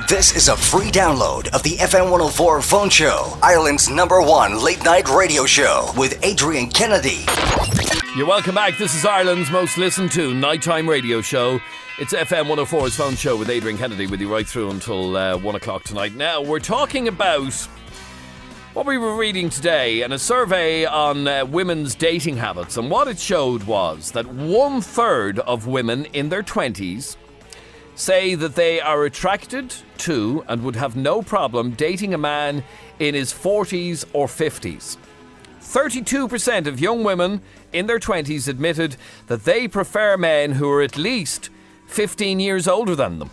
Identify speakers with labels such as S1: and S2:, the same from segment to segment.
S1: This is a free download of the FM104 Phone Show, Ireland's #1 late-night radio show with Adrian Kennedy.
S2: You're welcome back. This is Ireland's most listened to nighttime radio show. It's FM104's Phone Show with Adrian Kennedy with you right through until 1 o'clock tonight. Now, we're talking about what we were reading today and a survey on women's dating habits. And what it showed was that 1/3 of women in their 20s say that they are attracted to and would have no problem dating a man in his 40s or 50s. 32% of young women in their 20s admitted that they prefer men who are at least 15 years older than them.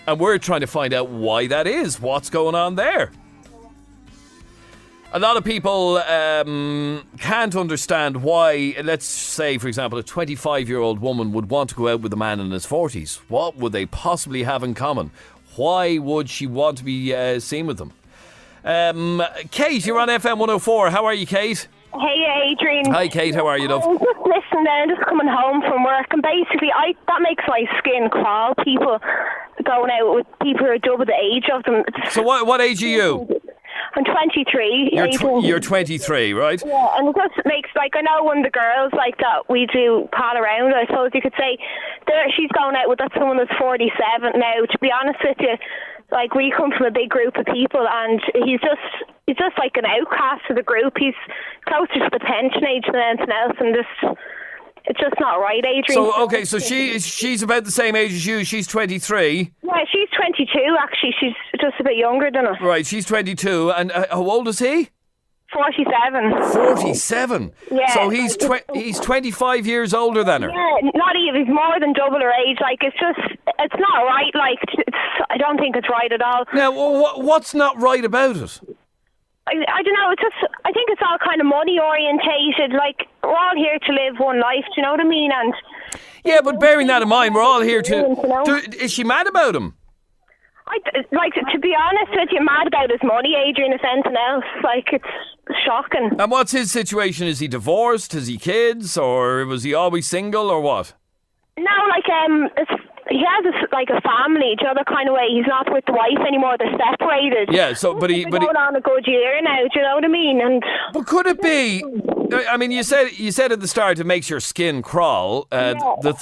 S2: And we're trying to find out why that is. What's going on there? A lot of people can't understand why, let's say, for example, a 25-year-old woman would want to go out with a man in his 40s. What would they possibly have in common? Why would she want to be seen with them? Kate, you're on FM104. How are you, Kate?
S3: Hey, Adrian.
S2: Hi, Kate. How are you, love?
S3: I'm just listening there, just coming home from work, and basically, that makes my skin crawl. People going out with people who are double the age of them.
S2: So what age are you?
S3: I'm 23.
S2: You're 23, right?
S3: Yeah, and it just makes, like, I know one of the girls, like, that we do pal around, I suppose you could say, she's going out with that someone that's 47 now. To be honest with you, like, we come from a big group of people, and he's just like an outcast of the group. He's closer to the pension age than anything else, and it's just not right, Adrian.
S2: So she's about the same age as you. She's 23.
S3: Yeah, she's 22, actually. She's just a bit younger than us.
S2: Right, she's 22. And how old is he?
S3: 47.
S2: 47?
S3: Yeah.
S2: So he's 25 years older than her?
S3: Yeah, not even. He's more than double her age. Like, it's not right. Like, I don't think it's right at all.
S2: Now, what's not right about it?
S3: I don't know, I think it's all kind of money orientated. Like, we're all here to live one life, do you know what I mean? And
S2: yeah, but bearing that in mind, we're all here to... Is she mad about him?
S3: To be honest with you, mad about his money, Adrian, if anything else. Like, it's shocking.
S2: And what's his situation? Is he divorced? Has he kids? Or was he always single, or what?
S3: No, like, he has a family, the other kind of way. He's not with the wife anymore. They're separated.
S2: Yeah, so but he
S3: going on a good year now. Do you know what I mean?
S2: But could it be? I mean, you said at the start it makes your skin crawl. The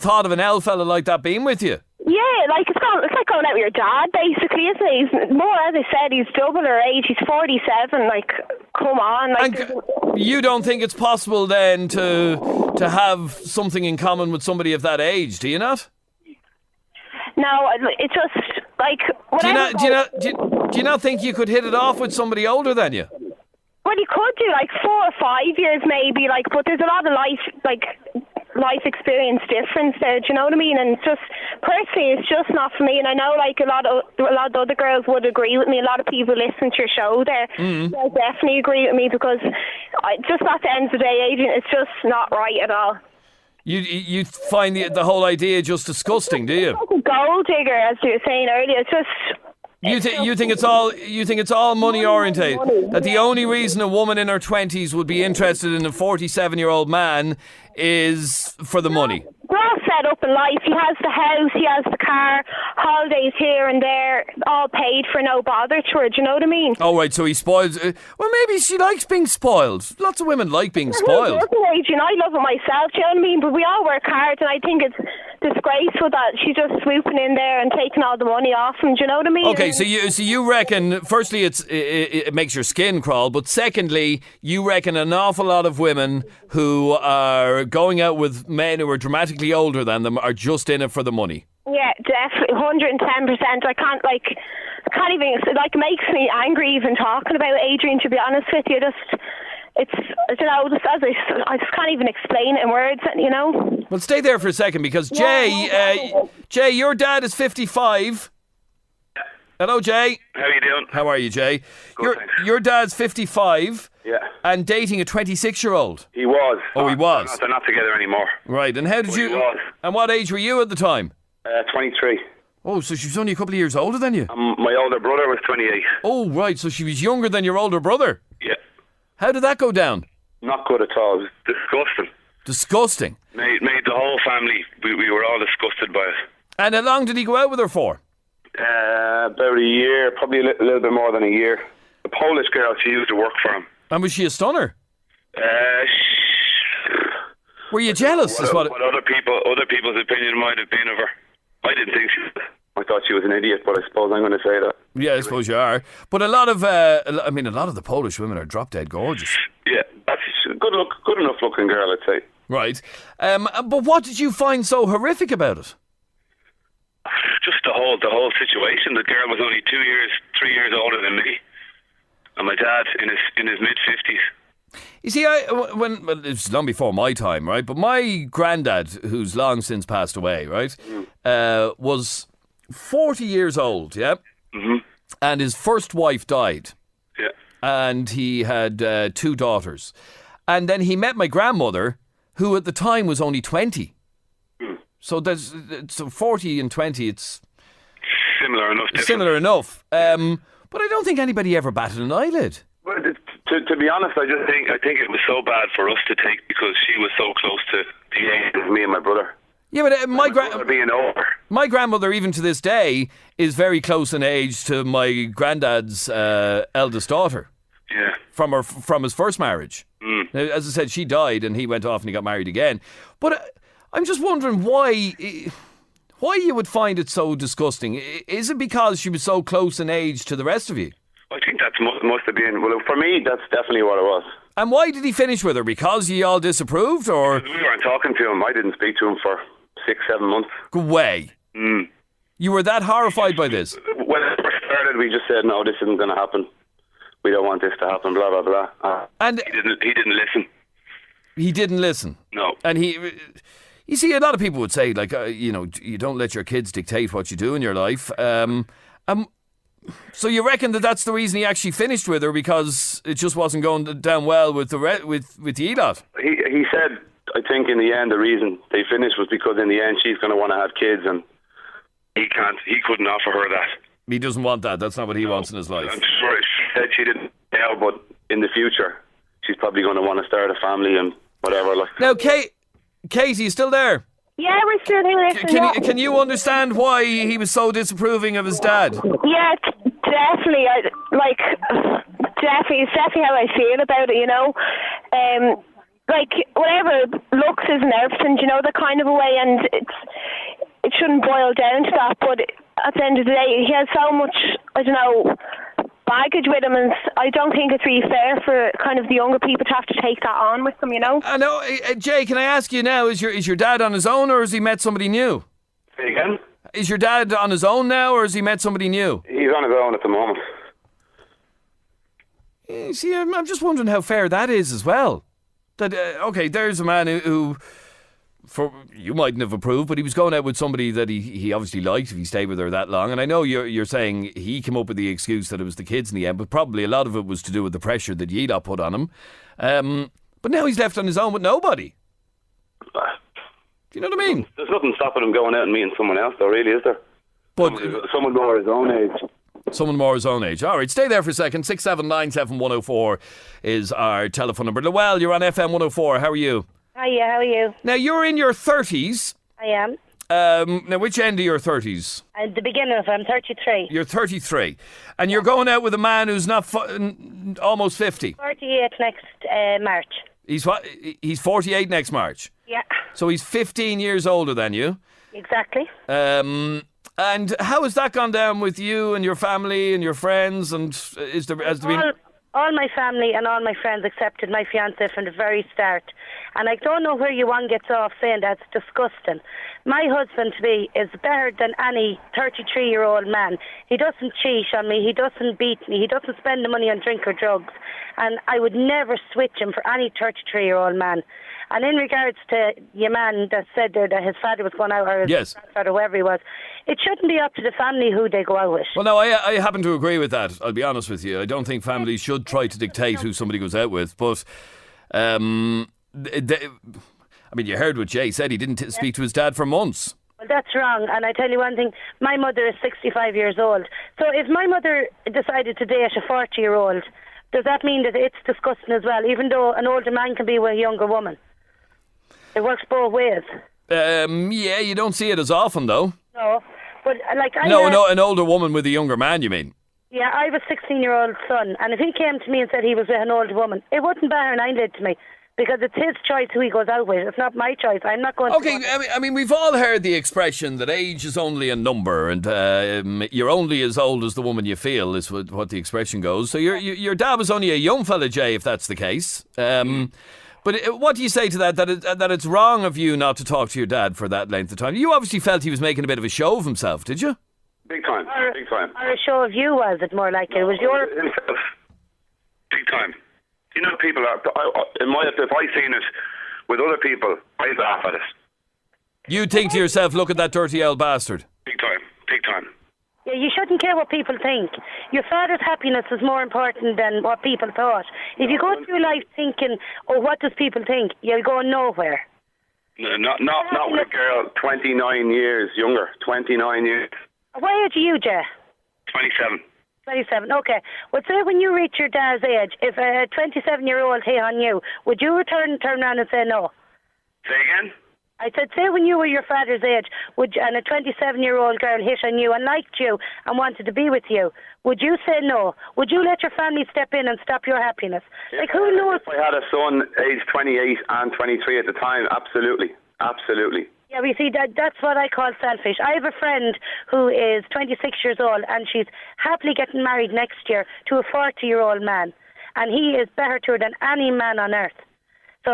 S2: thought of an L fella like that being with you.
S3: Yeah, like it's like going out with your dad, basically, isn't it? He's more, as I said, he's double her age. He's 47. Like, come on. Like,
S2: and you don't think it's possible then to have something in common with somebody of that age, do you not?
S3: No, it's just like.
S2: Do you not think you could hit it off with somebody older than you?
S3: Well, you could do like 4 or 5 years maybe, like, but there's a lot of life experience difference there, do you know what I mean? And it's just, personally, it's just not for me. And I know, like, a lot of other girls would agree with me. A lot of people listen to your show there. They'll definitely agree with me, because just at the end of the day, Adrian, it's just not right at all.
S2: You find the whole idea just disgusting, do you?
S3: It's like a gold digger, as you were saying earlier. It's just...
S2: You think it's all money orientated? That the only reason a woman in her 20s would be interested in a 47-year-old man is for the money?
S3: We're all set up in life. He has the house, he has the car, holidays here and there, all paid for, no bother to her. Do you know what I mean?
S2: Oh, right, so he spoils... well, maybe she likes being spoiled. Lots of women like being spoiled.
S3: Adrian, I love it myself, do you know what I mean? But we all work hard, and I think it's disgraceful that she's just swooping in there and taking all the money off him. Do you know what I mean?
S2: Okay, so you reckon, firstly, it makes your skin crawl, but secondly, you reckon an awful lot of women who are going out with men who are dramatically older than them are just in it for the money.
S3: Yeah, definitely, 110%. I can't even, it makes me angry even talking about Adrian, to be honest with you. It's, you know, I just can't even explain it in words, you know.
S2: Well, stay there for a second, because Jay, your dad is 55. Hello, Jay.
S4: How are you doing?
S2: How are you, Jay?
S4: Good,
S2: your dad's 55.
S4: Yeah.
S2: And dating a 26-year-old.
S4: He was.
S2: Oh, he was.
S4: They're not together anymore.
S2: Right. And how did you?
S4: He was.
S2: And what age were you at the time?
S4: 23.
S2: Oh, so she was only a couple of years older than you.
S4: My older brother was 28.
S2: Oh, right. So she was younger than your older brother.
S4: Yeah.
S2: How did that go down?
S4: Not good at all. It was disgusting.
S2: Disgusting.
S4: Made the whole family. We were all disgusted by it.
S2: And how long did he go out with her for?
S4: About a year, probably a little bit more than a year. The Polish girl, she used to work for him.
S2: And was she a stunner? Were you jealous?
S4: What other people's opinion might have been of her. I didn't think she was. I thought she was an idiot, but I suppose I'm going to say that.
S2: Yeah, I suppose you are. But a lot of the Polish women are drop dead gorgeous.
S4: Yeah, that's a good enough looking girl, I'd say.
S2: Right. But what did you find so horrific about it?
S4: Just the whole situation. The girl was only 3 years older than me, and my dad in his mid-50s.
S2: You see, it's long before my time, right? But my granddad, who's long since passed away, right, was 40 years old, yeah? Mm-hmm. And his first wife died.
S4: Yeah.
S2: And he had 2 daughters. And then he met my grandmother, who at the time was only 20. So 40 and 20, it's
S4: similar enough.
S2: Similar enough. But I don't think anybody ever batted an eyelid.
S4: Well, to be honest, I think it was so bad for us to take because she was so close to the age of me and my brother.
S2: Yeah, but my grandmother, even to this day, is very close in age to my granddad's eldest daughter.
S4: Yeah.
S2: From his first marriage. Now, as I said, she died and he went off and he got married again. But I'm just wondering why you would find it so disgusting. Is it because she was so close in age to the rest of you?
S4: I think that must have been. Well, for me, that's definitely what it was.
S2: And why did he finish with her? Because you all disapproved, or
S4: we weren't talking to him. I didn't speak to him for 6-7 months.
S2: Go away. You were that horrified by this?
S4: When it first started, we just said, no, this isn't going to happen. We don't want this to happen, blah, blah, blah.
S2: And
S4: he didn't listen.
S2: He didn't listen?
S4: No.
S2: And you see, a lot of people would say, like, you don't let your kids dictate what you do in your life. So you reckon that's the reason he actually finished with her, because it just wasn't going down well with the ELOT?
S4: He said, I think in the end the reason they finished was because in the end she's going to want to have kids and he couldn't offer her that.
S2: He doesn't want that. That's not what he wants in his life.
S4: I'm sure she said she didn't now, but in the future she's probably going to want to start a family and whatever.
S2: Now, Katie, you still there?
S3: Yeah, we're still here.
S2: Can you understand why he was so disapproving of his dad?
S3: Yeah, definitely. Definitely, it's definitely how I feel about it, you know. Whatever looks isn't everything, you know, that kind of a way, and it shouldn't boil down to that, but at the end of the day, he has so much, I don't know, baggage with him, and I don't think it's really fair for kind of the younger people to have to take that on with them, you know.
S2: I know. Jay, can I ask you now, is your dad on his own, or has he met somebody new?
S4: Say again?
S2: Is your dad on his own now, or has he met somebody new?
S4: He's on his own at the moment.
S2: You see, I'm just wondering how fair that is as well. That okay, there's a man who you mightn't have approved, but he was going out with somebody that he obviously liked if he stayed with her that long. And I know you're saying he came up with the excuse that it was the kids in the end, but probably a lot of it was to do with the pressure that Yeda put on him. But now he's left on his own with nobody. Do you know what I mean?
S4: There's nothing stopping him going out and meeting someone else, though, really, is there?
S2: But
S4: someone more his own age.
S2: Someone more his own age. All right, stay there for a second. 6797104 is our telephone number. Noelle, you're on FM104. How are you?
S3: Hiya, how are you?
S2: Now, you're in your 30s.
S3: I am.
S2: Now, which end of your 30s?
S3: At the beginning of it, I'm 33.
S2: You're 33. And you're going out with a man who's not almost 50.
S3: 48 next March.
S2: He's what? He's 48 next March?
S3: Yeah.
S2: So he's 15 years older than you?
S3: Exactly.
S2: And how has that gone down with you and your family and your friends? And has there been...
S3: All my family and all my friends accepted my fiancé from the very start. And I don't know where you one gets off saying that's disgusting. My husband to be is better than any 33-year-old man. He doesn't cheat on me. He doesn't beat me. He doesn't spend the money on drink or drugs. And I would never switch him for any 33-year-old man. And in regards to your man that said there that his father was going out, or his grandfather, whoever he was, it shouldn't be up to the family who they go out with.
S2: Well, no, I happen to agree with that. I'll be honest with you. I don't think families should try to dictate who somebody goes out with. But, I mean, you heard what Jay said. He didn't speak to his dad for months.
S3: Well, that's wrong. And I tell you one thing, my mother is 65 years old. So if my mother decided to date a 40-year-old, does that mean that it's disgusting as well, even though an older man can be with a younger woman? It works both ways.
S2: Yeah, you don't see it as often, though.
S3: No,
S5: But like
S2: an older woman with a younger man, you mean?
S5: Yeah, I have a 16-year-old son, and if he came to me and said he was with an older woman, it wouldn't matter an eyelid to me. Because it's his choice who he goes out with. It's not my choice. I'm not going to...
S2: Okay, I mean, we've all heard the expression that age is only a number and you're only as old as the woman you feel, is what the expression goes. So your dad was only a young fella, Jay, if that's the case. But what do you say to that it's wrong of you not to talk to your dad for that length of time? You obviously felt he was making a bit of a show of himself, did you?
S4: Big time. Big time.
S5: Or a show of you, was it more like it? Was your...
S4: Himself. Big time. You know, people are, if I seen it with other people, I'd laugh at it.
S2: You'd think to yourself, look at that dirty old bastard.
S4: Big time, big time.
S5: Yeah, you shouldn't care what people think. Your father's happiness is more important than what people thought. If you go through life thinking, oh, what does people think? You'll go nowhere.
S4: No, not with a girl 29 years younger, 29 years.
S5: What age are you, Jay?
S4: 27.
S5: 27, okay. Well, say when you reach your dad's age, if a 27-year-old hit on you, would you turn around and say no?
S4: Say again?
S5: I said, say when you were your father's age, and a 27-year-old girl hit on you and liked you and wanted to be with you, would you say no? Would you let your family step in and stop your happiness? Who knows?
S4: If I had a son aged 28 and 23 at the time, absolutely. Absolutely.
S5: Yeah, we see that's what I call selfish. I have a friend who is 26 years old and she's happily getting married next year to a 40-year-old man. And he is better to her than any man on earth. So,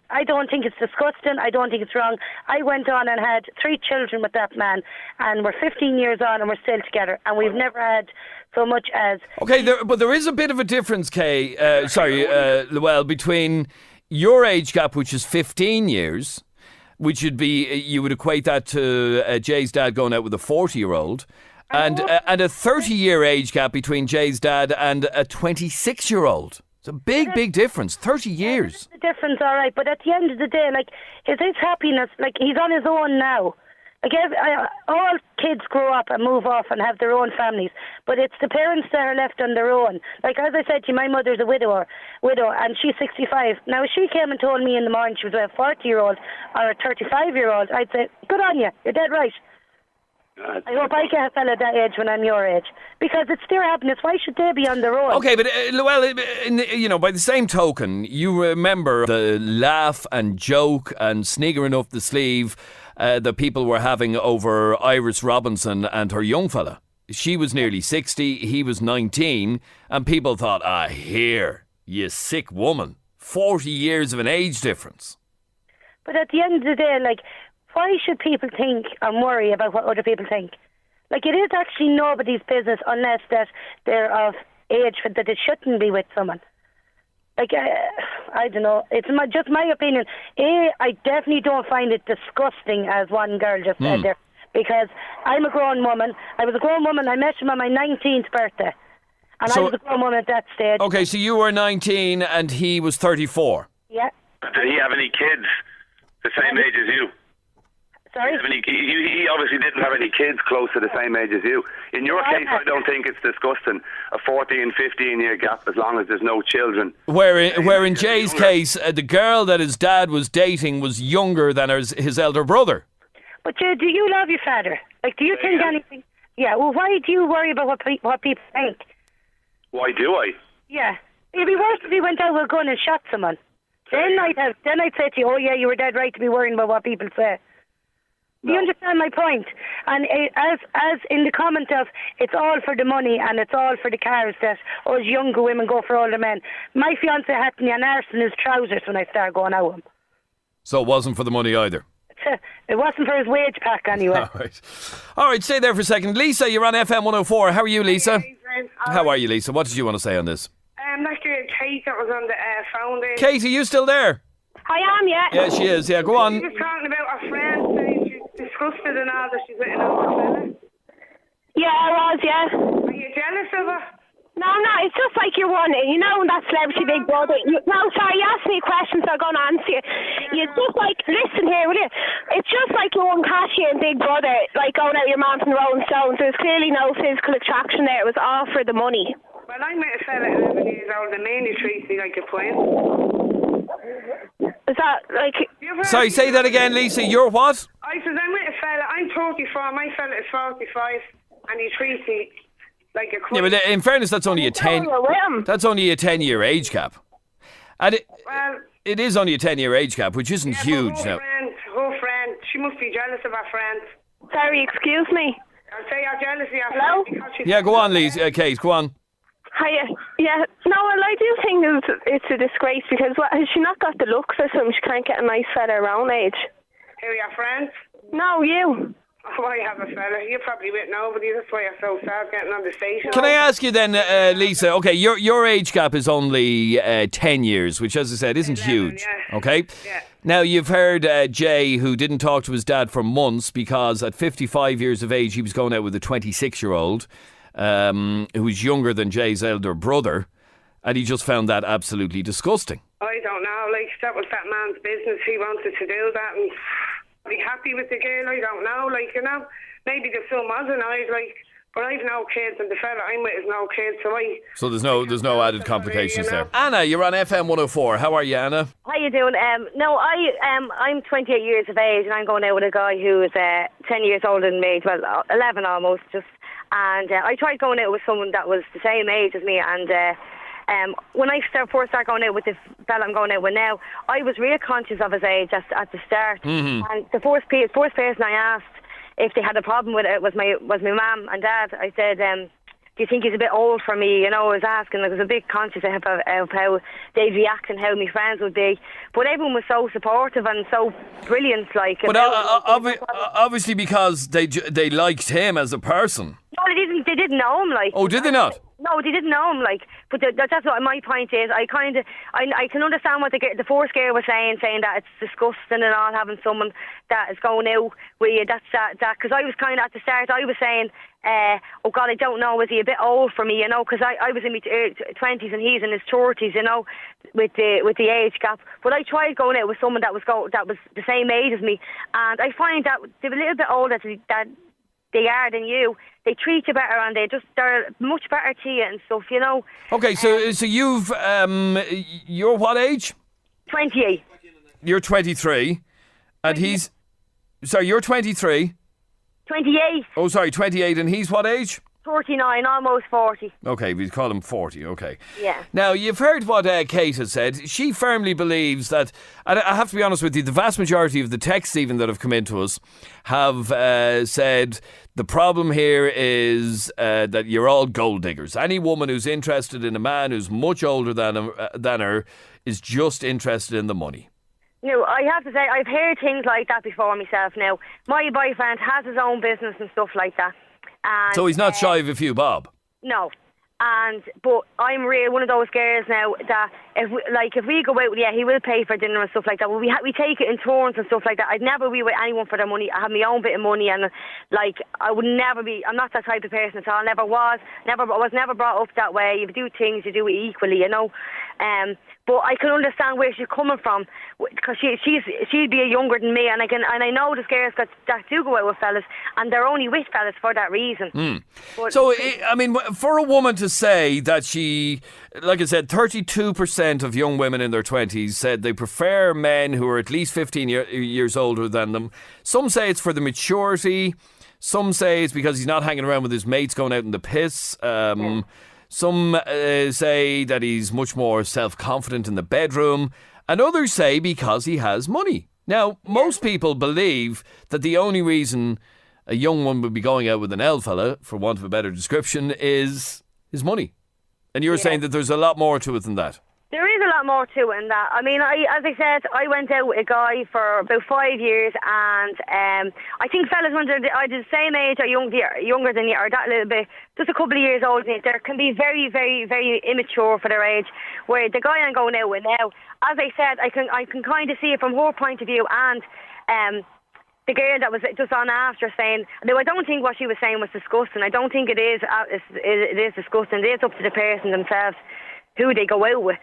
S5: I don't think it's disgusting. I don't think it's wrong. I went on and had 3 children with that man, and we're 15 years on and we're still together. And we've never had so much as... Okay,
S2: but there is a bit of a difference, Kay, Llewellyn, between your age gap, which is 15 years... which would be, you would equate that to Jay's dad going out with a 40-year-old, and a 30-year age gap between Jay's dad and a 26-year-old. It's a big difference, 30 years.
S5: The difference, all right, but at the end of the day, his happiness, he's on his own now. All kids grow up and move off and have their own families, but it's the parents that are left on their own. As I said to you, my mother's a widow, and she's 65. Now, if she came and told me in the morning she was a 40-year-old or a 35-year-old, I'd say, good on you, you're dead right. I hope I get a fella that age when I'm your age, because it's their happiness. Why should they be on their own?
S2: Okay, but by the same token, you remember the laugh and joke and sniggering up the sleeve that people were having over Iris Robinson and her young fella. She was nearly 60, he was 19, and people thought, here, you sick woman. 40 years of an age difference.
S5: But at the end of the day, why should people think and worry about what other people think? It is actually nobody's business unless that they're of age that they shouldn't be with someone. I don't know. It's just my opinion. I definitely don't find it disgusting, as one girl just said there, because I'm a grown woman. I was a grown woman. I met him on my 19th birthday. And I was a grown woman at that stage.
S2: Okay, so you were 19 and he was 34.
S5: Yeah.
S4: Did he have any kids the same age as you?
S5: Sorry?
S4: He obviously didn't have any kids close to the same age as you. In your case, I don't think it's disgusting. A 14, 15-year gap, as long as there's no children.
S2: Where in Jay's case, the girl that his dad was dating was younger than his elder brother.
S5: But do you love your father? Do you think anything? Yeah, well, why do you worry about what people think?
S4: Why do I?
S5: Yeah. It'd be worse if he went out with a gun and shot someone. Then I'd say to you, oh yeah, you were dead right to be worrying about what people say. Do you understand my point? And as in the comment of, it's all for the money and it's all for the cars that us younger women go for older men. My fiancé had me an arse in his trousers when I started going out with him.
S2: So it wasn't for the money either?
S5: It wasn't for his wage pack anyway.
S2: All right, stay there for a second. Lisa, you're on FM104. How are you, Lisa? How are you, Lisa? What did you want to say on this?
S6: That's Kate that was on the phone there.
S2: Kate, are you still there?
S3: I am, yeah.
S2: Yeah, she is. Yeah, go on.
S6: She was talking about her friend saying she's disgusted and all that she's with an older fella.
S3: Yeah, I was, yeah.
S6: Are you jealous of her?
S3: No, it's just like you're one. You know that celebrity Big Brother. You asked me a question, so I'm going to answer you. It's just listen here, will you? It's just like you won Cashy and Big Brother, going out your man from the Rolling Stones. There was clearly no physical attraction there. It was all for the money.
S6: Well, I met a fella 11 years older than me and he treats me like a twin.
S3: Is that
S2: Sorry, say that again, Lisa. You're what?
S6: I said, I'm with a fella I'm 34, my fella is 45, and he treats me like a queen.
S2: Yeah, but in fairness, that's only a 10-year age gap. And it is only a 10-year age gap, which isn't huge now.
S6: Her friend, she must be jealous of her friend.
S3: Sorry, excuse me.
S6: I'll say you're jealous of your
S3: Hello?
S6: friend because she's...
S2: Yeah, go on, Lise. Kate, go on.
S3: Hiya. Yeah. No, well, I do think it's a disgrace because has she not got the looks or something? She can't get a nice fella her own age.
S6: Who are your friends?
S3: No, you.
S6: Oh, I have a fella. You're probably with nobody. That's why you're so sad getting on the station.
S2: Can I ask you then, Lisa, okay, your age gap is only 10 years, which, as I said, isn't
S6: 11,
S2: huge,
S6: yeah.
S2: okay?
S6: Yeah.
S2: Now, you've heard Jay, who didn't talk to his dad for months because at 55 years of age, he was going out with a 26-year-old who was younger than Jay's elder brother, and he just found that absolutely disgusting.
S6: I don't know. Like, that was that man's business. He wanted to do that, and be happy with the girl. I don't know. Like, you know, maybe the son wasn't. But I've no kids, and the fella I'm with is no kids, so
S2: there's no added complications there. Anna, you're on FM104. How are you, Anna?
S7: How you doing? I'm 28 years of age, and I'm going out with a guy who is 10 years older than me, well, 11 almost, just. And I tried going out with someone that was the same age as me, and when I first started going out with the fella I'm going out with now, I was real conscious of his age at the start. Mm-hmm. And the first person I asked if they had a problem with it was my mum and dad. I said, do you think he's a bit old for me? You know, I was asking. I was a bit conscious of how they'd react and how my friends would be. But everyone was so supportive and so brilliant. Like,
S2: but obviously because they liked him as a person.
S7: No, they didn't. They didn't know him. Like,
S2: oh, did they not?
S7: No, they didn't know him. Like, but that's what my point is. I can understand what the first girl was saying that it's disgusting and all having someone that is going out with you. That's that. Because I was kind of at the start. I was saying, oh God, I don't know. Was he a bit old for me? You know, because I was in my 20s and he's in his 30s. You know, with the age gap. But I tried going out with someone that was the same age as me, and I find that they're a little bit older than they are than you. They treat you better and they're much better to you and stuff, you know.
S2: Okay, so you've you're what age?
S7: 28.
S2: You're 23, and you're 23.
S7: 28.
S2: Oh, sorry, 28, and he's what age?
S7: 39, almost 40.
S2: Okay, we call him 40, okay.
S7: Yeah.
S2: Now, you've heard what Kate has said. She firmly believes that, and I have to be honest with you, the vast majority of the texts even that have come into us have said the problem here is that you're all gold diggers. Any woman who's interested in a man who's much older than her is just interested in the money.
S7: No, I have to say, I've heard things like that before myself now. My boyfriend has his own business and stuff like that. And,
S2: so he's not shy of a few bob?
S7: No. But I'm really one of those girls now that if we go out, yeah, he will pay for dinner and stuff like that. But we take it in turns and stuff like that. I'd never be with anyone for their money. I have my own bit of money, and I would never be. I'm not that type of person at all. Never was. I was never brought up that way. You do things, you do it equally, you know. But I can understand where she's coming from because she'd be younger than me, and I know there's girls that do go out with fellas, and they're only with fellas for that reason. Mm.
S2: So I mean, for a woman to say that she, like I said, 32% of young women in their 20s said they prefer men who are at least 15 years older than them. Some say it's for the maturity. Some say it's because he's not hanging around with his mates going out in the piss. Some say that he's much more self-confident in the bedroom, and others say because he has money. Now, most people believe that the only reason a young one would be going out with an old fella, for want of a better description, is his money. And you're saying that there's a lot more to it than that.
S7: There is a lot more to it than that. I mean, as I said, I went out with a guy for about 5 years, and I think fellas when they're the same age or younger than you, or that little bit, just a couple of years older than you, they can be very, very, very immature for their age. Where the guy I'm going out with now, as I said, I can kind of see it from her point of view, and the girl that was just on after saying, no, I don't think what she was saying was disgusting. I don't think it is disgusting. It is up to the person themselves who they go out with.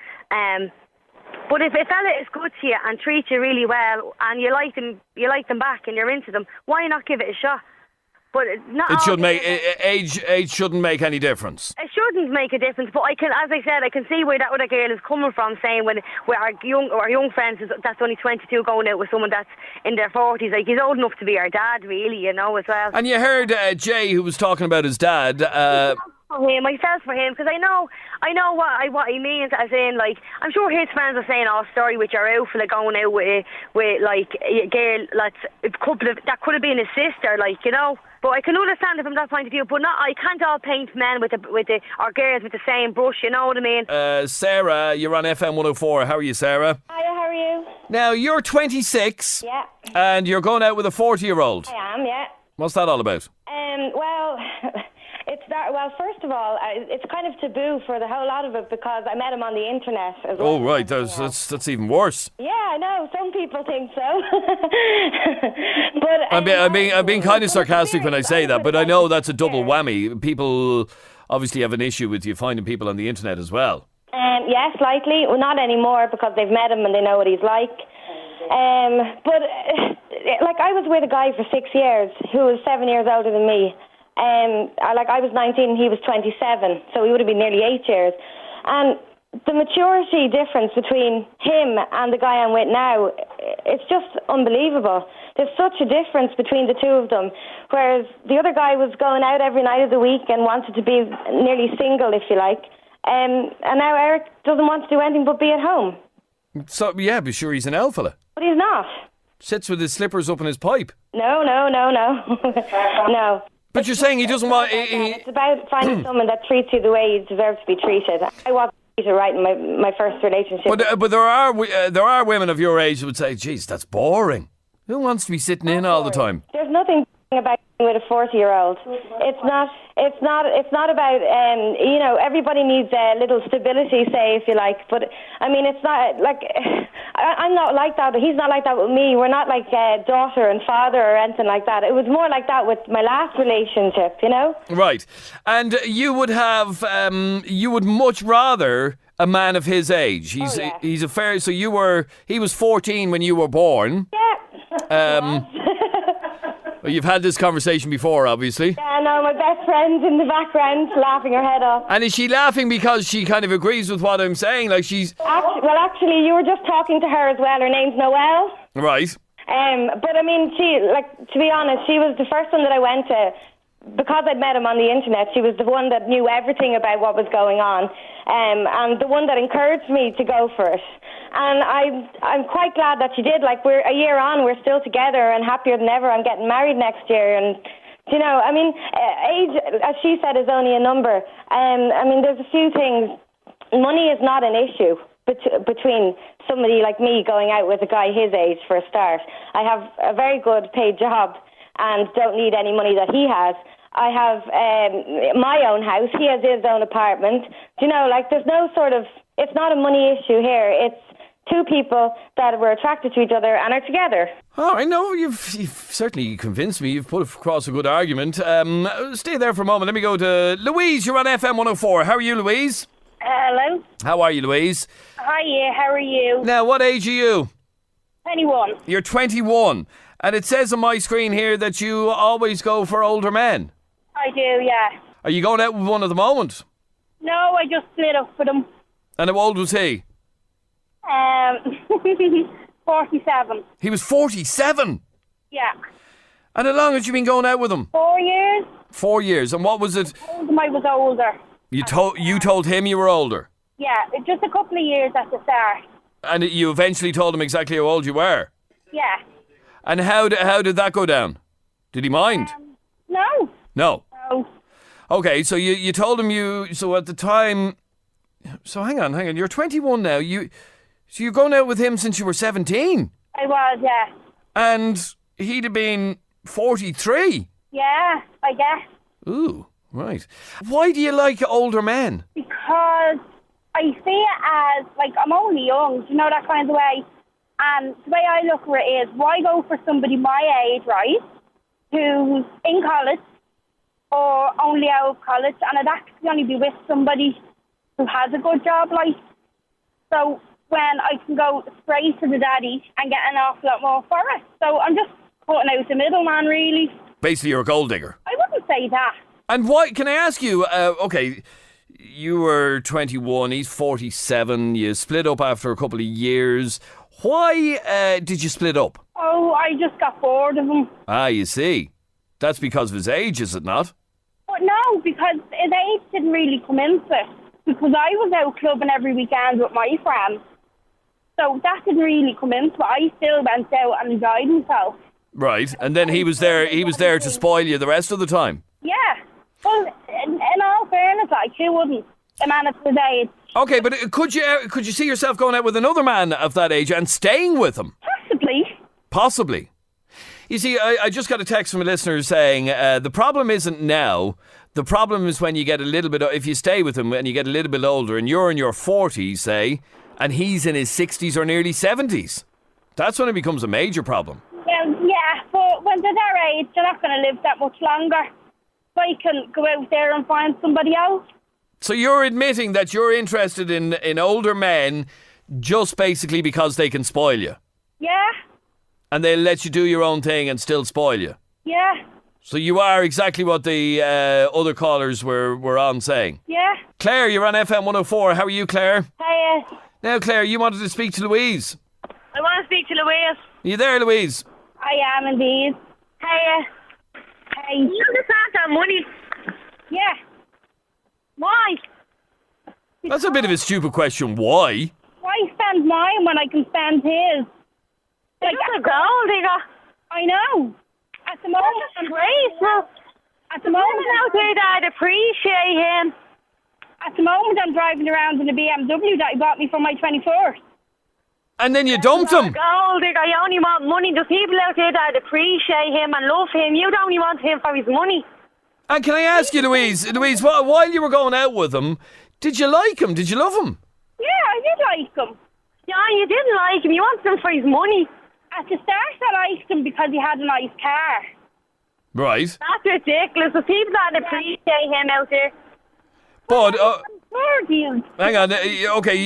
S7: But if a fella is good to you and treats you really well and you like them back and you're into them, why not give it a shot? But not
S2: It
S7: all
S2: should make
S7: girls-
S2: age shouldn't make any difference.
S7: It shouldn't make a difference, but as I said, I can see where that other girl is coming from, saying when our young friends that's only 22 going out with someone that's in their 40s, like he's old enough to be our dad, really, as well.
S2: And you heard Jay, who was talking about his dad.
S7: For him, I felt for him because I know what he means. As in, like, I'm sure his friends are saying, "Oh, sorry, with your out for going out with like a girl that's that could have been his sister," like, But I can understand it from that point of view. But I can't all paint men or girls with the same brush. You know what I mean?
S2: Sarah, you're on FM 104. How are you, Sarah?
S3: Hiya, how are you?
S2: Now you're 26.
S3: Yeah.
S2: And you're going out with a 40-year-old.
S3: I am, yeah.
S2: What's that all about?
S3: Well, first of all, it's kind of taboo for the whole lot of it because I met him on the internet as well.
S2: Oh, right. That's even worse.
S3: Yeah, I know. Some people think so. But
S2: I'm being kind of sarcastic when I say that, but I know that's a double whammy. People obviously have an issue with you finding people on the internet as well.
S3: Yes, likely. Well, not anymore because they've met him and they know what he's like. But I was with a guy for 6 years who was 7 years older than me. I was 19 and he was 27, so we would have been nearly 8 years. And the maturity difference between him and the guy I'm with now, it's just unbelievable. There's such a difference between the two of them, whereas the other guy was going out every night of the week and wanted to be nearly single, if you like. And now Eric doesn't want to do anything but be at home.
S2: So, yeah, be sure he's an old fella.
S3: But he's not.
S2: Sits with his slippers up in his pipe.
S3: No. No.
S2: But you're saying he doesn't want...
S3: It's about finding someone that treats you the way you deserve to be treated. I wasn't treated right in my first relationship.
S2: But there are women of your age who would say, geez, that's boring. Who wants to be sitting in all the time?
S3: There's nothing about with a 40-year-old. It's not about everybody needs a little stability, say, if you like, but I mean it's not like I'm not like that. He's not like that with me. We're not like daughter and father or anything like that. It was more like that with my last relationship, Right.
S2: And you would have you would much rather a man of his age. He's a fair. So he was 14 when you were born.
S3: Yeah.
S2: Well, you've had this conversation before, obviously.
S3: Yeah, no, my best friend's in the background laughing her head off.
S2: And is she laughing because she kind of agrees with what I'm saying? Like she's...
S3: Actually, you were just talking to her as well. Her name's Noelle.
S2: Right.
S3: But I mean, to be honest, she was the first one that I went to. Because I'd met him on the internet, she was the one that knew everything about what was going on, and the one that encouraged me to go for it. And I'm quite glad that she did. Like, we're a year on, we're still together and happier than ever. I'm getting married next year, and I mean, age, as she said, is only a number. I mean, there's a few things. Money is not an issue between somebody like me going out with a guy his age, for a start. I have a very good paid job and don't need any money that he has. I have my own house. He has his own apartment. There's no sort of... It's not a money issue here. It's two people that were attracted to each other and are together.
S2: Oh, I know. You've certainly convinced me. You've put across a good argument. Stay there for a moment. Let me go to Louise. You're on FM 104. How are you, Louise?
S8: Hello.
S2: How are you, Louise?
S8: Hiya, how are you?
S2: Now, what age are you?
S8: 21.
S2: You're 21. And it says on my screen here that you always go for older men.
S8: I do, yeah.
S2: Are you going out with one at the moment?
S8: No, I just split up with him.
S2: And how old was he?
S8: 47.
S2: He was 47?
S8: Yeah.
S2: And how long had you been going out with him?
S8: 4 years.
S2: 4 years. And what was it?
S8: I told him I was older.
S2: You told him you were older?
S8: Yeah, just a couple of years at the start.
S2: And you eventually told him exactly how old you were?
S8: Yeah.
S2: And how did that go down? Did he mind?
S8: No.
S2: No.
S8: No.
S2: Okay, so you told him so at the time... So hang on, you're 21 now. So you're going out with him since you were 17?
S8: I was, yeah.
S2: And he'd have been 43?
S8: Yeah, I guess.
S2: Ooh, right. Why do you like older men?
S8: Because I see it as, I'm only young, that kind of way. And the way I look at it is, why go for somebody my age, right, who's in college or only out of college, and I'd actually only be with somebody who has a good job, So when I can go straight to the daddy and get an awful lot more for it. So I'm just cutting out the middleman, really.
S2: Basically, you're a gold digger.
S8: I wouldn't say that.
S2: And why, can I ask you, okay, you were 21, he's 47, you split up after a couple of years. Why did you split up?
S8: Oh, I just got bored of him.
S2: Ah, you see. That's because of his age, is it not?
S8: But no, because his age didn't really come into it. Because I was out clubbing every weekend with my friends. So that didn't really come into it. I still went out and enjoyed myself.
S2: Right, and then he was there to spoil you the rest of the time?
S8: Yeah. Well, in all fairness, like, who wouldn't? A man at his age.
S2: Okay, but could you see yourself going out with another man of that age and staying with him? Possibly. You see, I just got a text from a listener saying the problem isn't now. The problem is when you get a little bit, if you stay with him and you get a little bit older and you're in your 40s, say, and he's in his 60s or nearly 70s. That's when it becomes a major problem.
S8: Well, yeah, but when they're their age, they're not going to live that much longer. So I can go out there and find somebody else.
S2: So you're admitting that you're interested in older men just basically because they can spoil you?
S8: Yeah.
S2: And they'll let you do your own thing and still spoil you?
S8: Yeah.
S2: So you are exactly what the other callers were on saying?
S8: Yeah.
S2: Claire, you're on FM104. How are you, Claire?
S8: Hiya.
S2: Now, Claire, you wanted to speak to Louise.
S9: I want to speak to Louise.
S2: Are you there, Louise?
S8: I am indeed.
S9: Hiya.
S8: Hey.
S9: You understand that money?
S8: Yeah.
S9: Why?
S2: That's a bit of a stupid question. Why?
S8: Why spend mine when I can spend his?
S9: Like, you're a gold digger.
S8: I know. At the moment,
S9: I'm grateful.
S8: At the moment,
S9: out there that I'd appreciate him.
S8: At the moment, I'm driving around in a BMW that he bought me for my 21st.
S2: And then you dumped him.
S9: Gold digger, you only want money. There's people out there that'd appreciate him and love him. You'd only want him for his money.
S2: And can I ask you, Louise, while you were going out with him, did you like him? Did you love him?
S8: Yeah, I did like him.
S9: Yeah, you didn't like him. You wanted him for his money.
S8: At the start, I liked him because he had a nice car.
S2: Right.
S9: That's ridiculous. There's people that appreciate him out there.
S2: But,
S8: hang
S2: on, okay,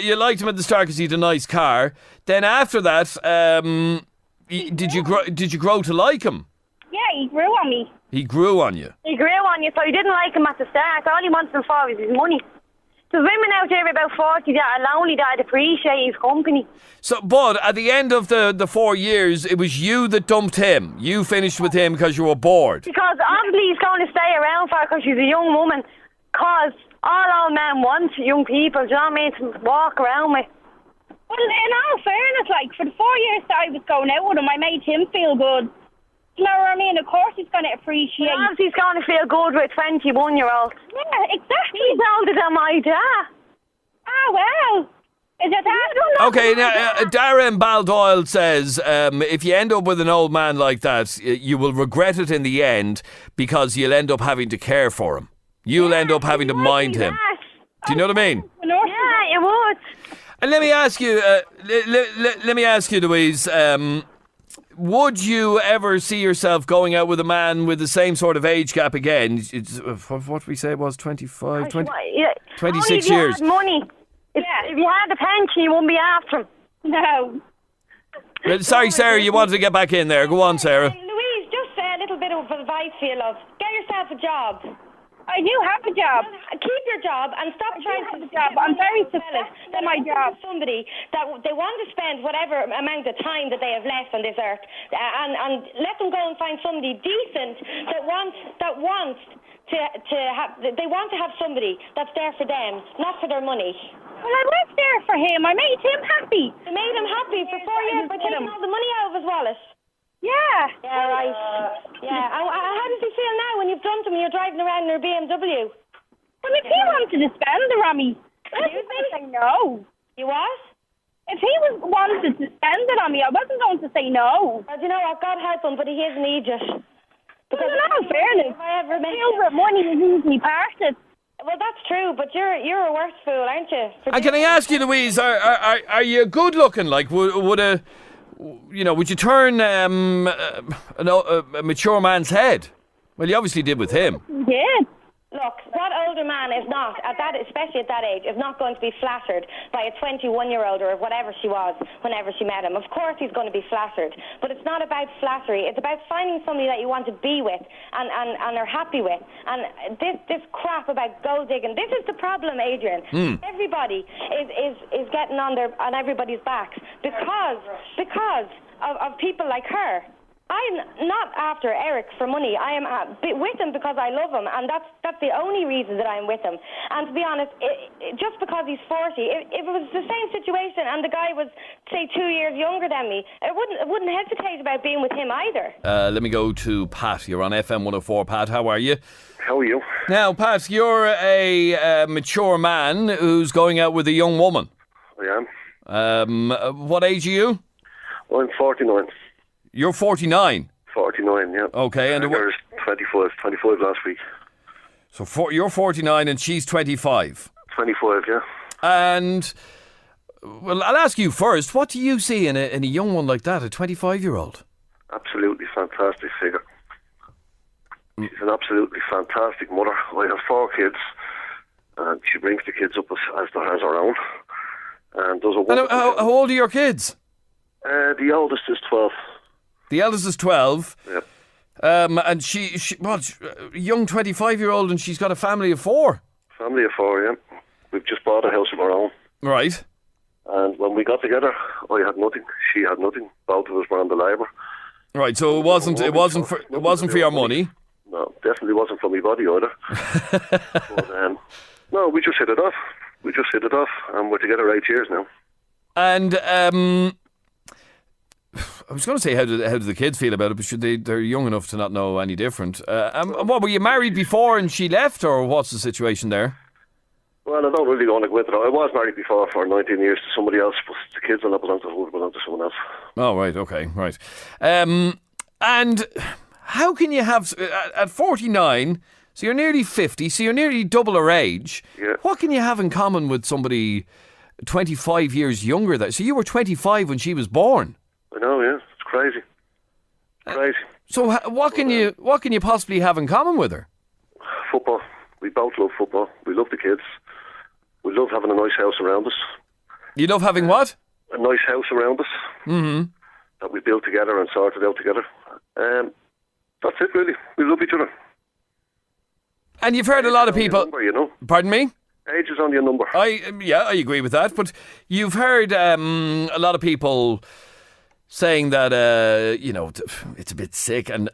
S2: you liked him at the start because he had a nice car. Then after that, did you grow to like him?
S8: Yeah, he grew on me.
S2: He grew on you?
S9: He grew on you, so you didn't like him at the start. All he wanted him for was his money. There's women out there about 40 that are lonely that'd appreciate his company.
S2: So, but at the end of the 4 years, it was you that dumped him. You finished with him because you were bored.
S9: Because obviously he's going to stay around for her because she's a young woman. Because all old men want young people, do you know what I mean, to walk around with.
S8: Well, in all fairness, like, for the 4 years that I was going out with him, I made him feel good. You know what I mean? Of course he's going to appreciate...
S9: Well, he's going to feel good with a 21-year-old.
S8: Yeah, exactly.
S9: He's older than my dad.
S8: Ah, well. Is it that?
S2: Okay, now, Darren Baldoyle says, if you end up with an old man like that, you will regret it in the end because you'll end up having to care for him. You'll end up having to mind him. Do you know what I mean?
S9: Yeah, it would.
S2: And let me ask you, Louise, would you ever see yourself going out with a man with the same sort of age gap again? What we say it was 25, 20, 26 years.
S9: If you had money. If you had a pension, you wouldn't be after him.
S8: No.
S2: Sorry, Sarah, you wanted to get back in there. Go on, Sarah.
S10: Louise, just a little bit of advice for you, love. Get yourself a job.
S8: I do have a job.
S10: Keep your job and stop trying to...
S8: job. I'm very successful in my job.
S10: Somebody that they want to spend whatever amount of time that they have left on this earth, and let them go and find somebody decent that wants to have. They want to have somebody that's there for them, not for their money.
S8: Well, I was there for him. I made him happy.
S10: You made him happy for 4 years by taking all the money out of his wallet.
S8: Yeah.
S10: Yeah, right. Yeah. How does he feel now when you've dumped him and you're driving around in your BMW?
S8: Well, if he wanted to spend it on me, I wasn't say no.
S10: You what?
S8: If he wanted to spend it on me, I wasn't going to say no.
S10: Well, do you know what? God help him, but he is an idiot.
S8: Well, in all fairness, silver money is easily parted.
S10: Well, that's true, but you're a worse fool, aren't you?
S2: And can I ask you, Louise, are you good looking? Like, would you turn a mature man's head? Well, you obviously did with him.
S8: He did.
S10: Look, that older man is not, especially at that age, is not going to be flattered by a 21-year-old or whatever she was whenever she met him. Of course he's going to be flattered, but it's not about flattery. It's about finding somebody that you want to be with and are happy with. And this crap about gold digging, this is the problem, Adrian. Everybody is getting on everybody's backs because of people like her. I'm not after Eric for money. I am with him because I love him, and that's the only reason that I'm with him. And to be honest, just because he's 40, if it was the same situation and the guy was, say, 2 years younger than me, I wouldn't hesitate about being with him either.
S2: Let me go to Pat. You're on FM104. Pat, how are you?
S11: How are you?
S2: Now, Pat, you're a mature man who's going out with a young woman.
S11: I am.
S2: What age are you?
S11: I'm 49.
S2: You're 49?
S11: 49, yeah.
S2: Okay. And
S11: there's 25 last week.
S2: So you're 49 and she's 25?
S11: 25, yeah.
S2: And, well, I'll ask you first, what do you see in a young one like that, a 25-year-old?
S11: Absolutely fantastic figure. She's an absolutely fantastic mother. I have 4 kids, and she brings the kids up as her own. And does a wonderful job.
S2: How old are your kids?
S11: The oldest is 12.
S2: The eldest is 12.
S11: Yep.
S2: And she a young 25-year-old, and she's got a family of 4.
S11: Family of 4, yeah. We've just bought a house of our own.
S2: Right.
S11: And when we got together, I had nothing. She had nothing. Both of us were on the labour.
S2: Right. So it wasn't for your money.
S11: No, definitely wasn't for my body either. But, no, we just hit it off. And we're together 8 years now.
S2: And I was going to say, how do the kids feel about it? But they're young enough to not know any different. What, were you married before and she left, or what's the situation there?
S11: Well, I don't really want to go into it. I was married before for 19 years to somebody else, but the kids will not belong to someone else.
S2: Oh, right, okay, right. And how can you have, at 49, so you're nearly 50, so you're nearly double her age.
S11: Yeah.
S2: What can you have in common with somebody 25 years younger? So you were 25 when she was born.
S11: I know, yeah. It's crazy. Crazy.
S2: So what can you possibly have in common with her?
S11: Football. We both love football. We love the kids. We love having a nice house around us.
S2: You love having what?
S11: A nice house around us.
S2: Mm-hmm.
S11: That we built together and sorted out together. That's it, really. We love each other.
S2: And you've heard a lot of people...
S11: Number, you know?
S2: Pardon me?
S11: Age is only a number.
S2: I agree with that. But you've heard a lot of people saying that, it's a bit sick. And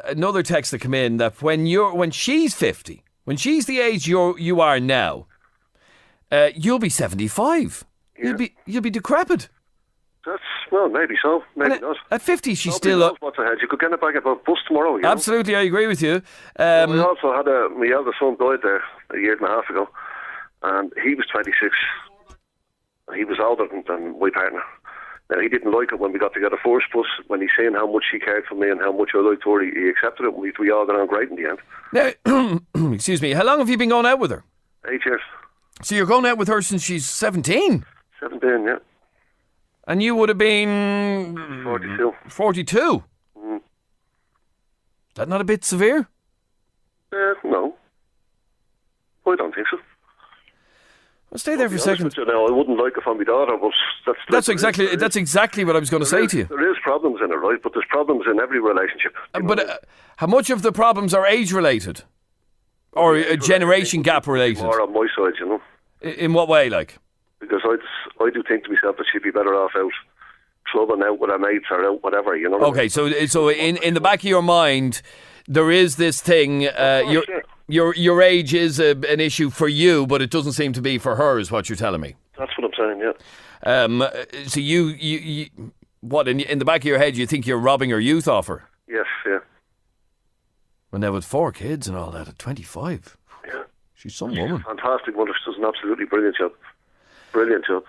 S2: another text that came in that when she's 50, when she's the age you are now, you'll be 75.
S11: Yeah.
S2: You'll be decrepit.
S11: Well, maybe so, maybe not.
S2: At 50, she's
S11: Nobody
S2: still
S11: knows what's ahead. You could get it back at a bus tomorrow. You
S2: Absolutely,
S11: know?
S2: I agree with you.
S11: We also had my eldest son died there a year and a half ago, and he was 26. He was older than my partner. Now, he didn't like it when we got together first, but when he seen how much she cared for me and how much I liked her, he accepted it. We all got on great in the end.
S2: Now, excuse me, how long have you been going out with her?
S11: 8 years.
S2: So you're going out with her since she's 17?
S11: 17, yeah.
S2: And you would have been...
S11: 42.
S2: 42?
S11: Mm.
S2: Is that not a bit severe?
S11: No. I don't think so.
S2: Well, stay there for a second.
S11: I wouldn't like it for my daughter, but
S2: that's exactly what I was going to say to you.
S11: There is problems in it, right? But there's problems in every relationship.
S2: But how much of the problems are age-related? Or generation gap-related?
S11: More on my side, you know.
S2: In what way, like?
S11: Because I do think to myself that she'd be better off out clubbing out with her mates or out whatever, you know.
S2: Okay, so in the back of your mind, there is this thing. Your age is an issue for you, but it doesn't seem to be for her, is what you're telling me.
S11: That's what I'm saying, yeah.
S2: So you what in the back of your head, you think you're robbing her youth off her?
S11: Yes, yeah.
S2: Well, now with 4 kids and all that at 25,
S11: yeah,
S2: she's some woman.
S11: Fantastic mother. She does an absolutely brilliant job. Brilliant job,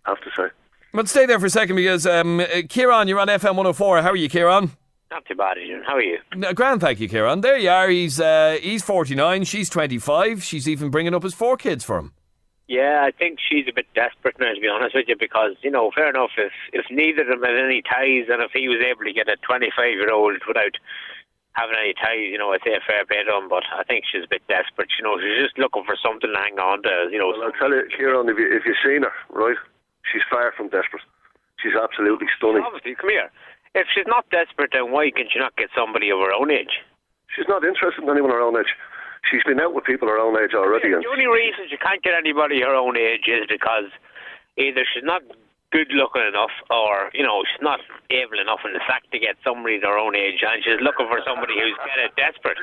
S11: I have to say.
S2: But stay there for a second because Kieran, you're on FM104. How are you, Kieran?
S12: Not too bad, Adrian. How are you?
S2: No, grand, thank you, Kieran. There you are. He's 49. She's 25. She's even bringing up his 4 kids for him.
S12: Yeah, I think she's a bit desperate now, to be honest with you, because, fair enough, if neither of them had any ties and if he was able to get a 25-year-old without having any ties, you know, I say a fair play to him, but I think she's a bit desperate, you know. She's just looking for something to hang on to, you know.
S11: Well, I'll tell you, Kieran, if you've seen her, right, she's far from desperate. She's absolutely stunning.
S12: Obviously, come here. If she's not desperate, then why can she not get somebody of her own age?
S11: She's not interested in anyone her own age. She's been out with people her own age already.
S12: Yeah, the only reason she can't get anybody her own age is because either she's not good looking enough, or, you know, she's not able enough in the sack to get somebody her own age, and she's looking for somebody who's kind of desperate.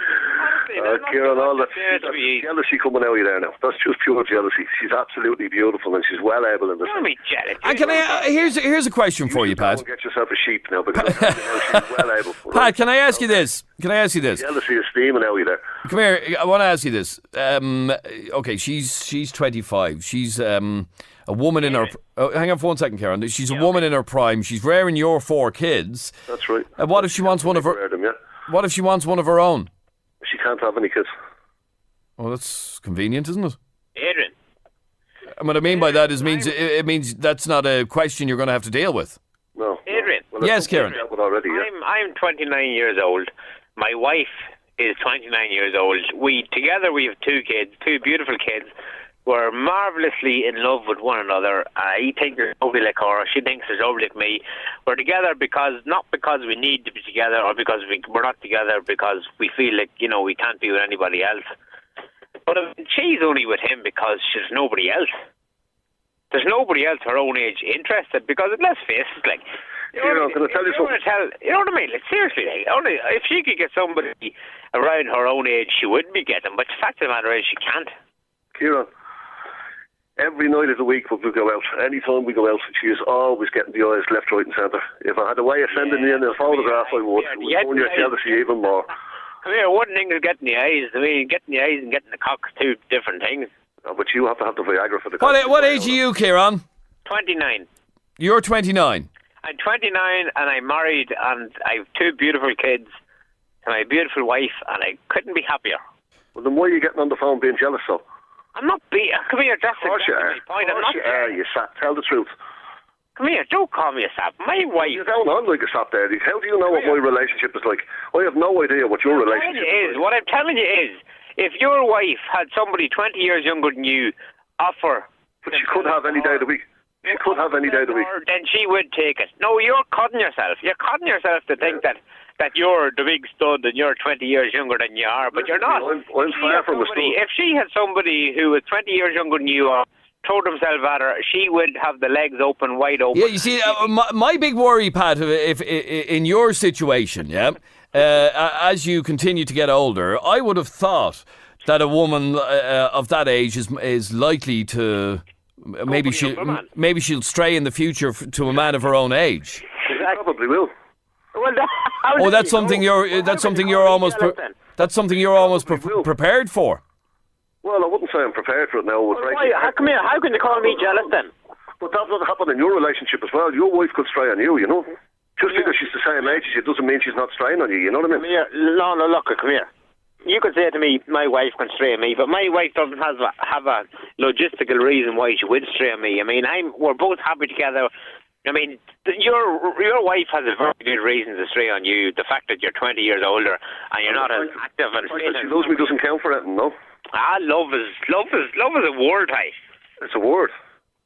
S11: Kieran, all that's jealousy coming out of you there now. That's just pure jealousy. She's absolutely beautiful, and she's well able in this.
S12: Don't be jealous.
S2: And can I? Here's a question for you, Pat.
S11: Get yourself a sheep now, because she's well able.
S2: Pat, can I ask you this? Jealousy
S11: is steaming out of you there.
S2: Come here. I want to ask you this. Okay, she's 25. She's a woman in her... hang on for 1 second, Karen. She's a woman in her prime. She's rearing your 4 kids.
S11: That's right.
S2: What if she wants one of her... What if she wants one of her own?
S11: She can't have any kids.
S2: Well, that's convenient, isn't it?
S12: Adrian.
S2: And what I mean by that is it means that's not a question you're going to have to deal with.
S11: No.
S12: Adrian.
S11: Well,
S2: yes, Karen.
S12: I'm 29 years old. My wife is 29 years old. We have 2 kids, 2 beautiful kids. We're marvellously in love with one another. He thinks there's nobody like her. She thinks there's nobody like me. We're together not because we need to be together, or because we're not together because we feel like, you know, we can't be with anybody else. But she's only with him because there's nobody else. There's nobody else her own age interested, because let's face it, like... You know what I mean? Like, seriously, like, if she could get somebody around her own age, she would be getting. But the fact of the matter is, she can't.
S11: Kieran, every night of the week when we go out, any time we go out, she is always getting the eyes left, right and centre. If I had a way of sending you in a photograph, I would. It would burn your jealousy even more.
S12: Come here, one thing is getting the eyes. I mean, getting the eyes and getting the cock, 2 different things.
S11: No, but you have to have the Viagra for the cock.
S2: What age are you, Kieran?
S12: 29.
S2: You're 29.
S12: I'm 29 and I'm married and I have 2 beautiful kids and my beautiful wife, and I couldn't be happier.
S11: Well, then why are you getting on the phone being jealous, though?
S12: I'm not being... Come here, that's exactly my point. I'm not...
S11: you sap. Tell the truth.
S12: Come here, don't call me a sap. My wife...
S11: You don't sound like a sap there. How do you know what my relationship is like? I have no idea what your relationship is.
S12: What I'm telling you is, if your wife had somebody 20 years younger than you offer...
S11: But she could have any day of the week. She could have any day of the week.
S12: Then she would take it. No, you're cutting yourself. You're cutting yourself to think that you're the big stud and you're 20 years younger than you are, but you're not.
S11: I'm far from a stud.
S12: If she had somebody who was 20 years younger than you or throw themselves at her, she would have the legs open, wide open.
S2: Yeah, you see, my big worry, Pat, if in your situation, as you continue to get older, I would have thought that a woman of that age is likely to... Maybe she'll stray in the future to a man of her own age.
S11: She probably will.
S12: Well,
S2: that's something you're almost prepared for.
S11: Well, I wouldn't say I'm prepared for it now.
S12: Come here. How can you call me jealous then?
S11: But that would happen in your relationship as well. Your wife could stray on you, you know. Just because she's the same age as you doesn't mean she's not straying on you. You know what I mean?
S12: Come here. No, look, come here. You could say to me, my wife can stray on me, but my wife doesn't have a logistical reason why she would stray on me. I mean, we're both happy together. I mean, your wife has a very good reason to stray on you. The fact that you're 20 years older and you're not as active and fit.
S11: She loves me doesn't count for anything, no?
S12: Love is a word, hey.
S11: It's a word.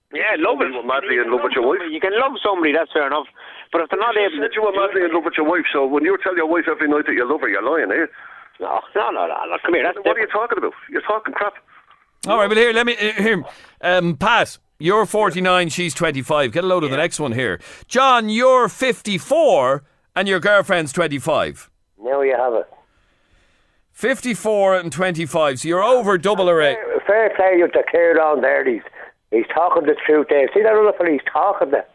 S12: Yeah, love is...
S11: You were madly in love with your wife.
S12: You can love somebody, that's fair enough. But if they're not able to...
S11: You were madly in love with your wife, so when you tell your wife every night that you love her, you're lying, eh?
S12: No, come here.
S11: What are you talking about? You're talking crap.
S2: All right, but here, Pat, you're 49, she's 25. Get a load of the next one here. John, you're 54 and your girlfriend's 25.
S13: Now you have it.
S2: 54 and 25, so you're over double her age.
S13: Fair play to Kieran there. He's talking the truth there. See that other fella he's talking there?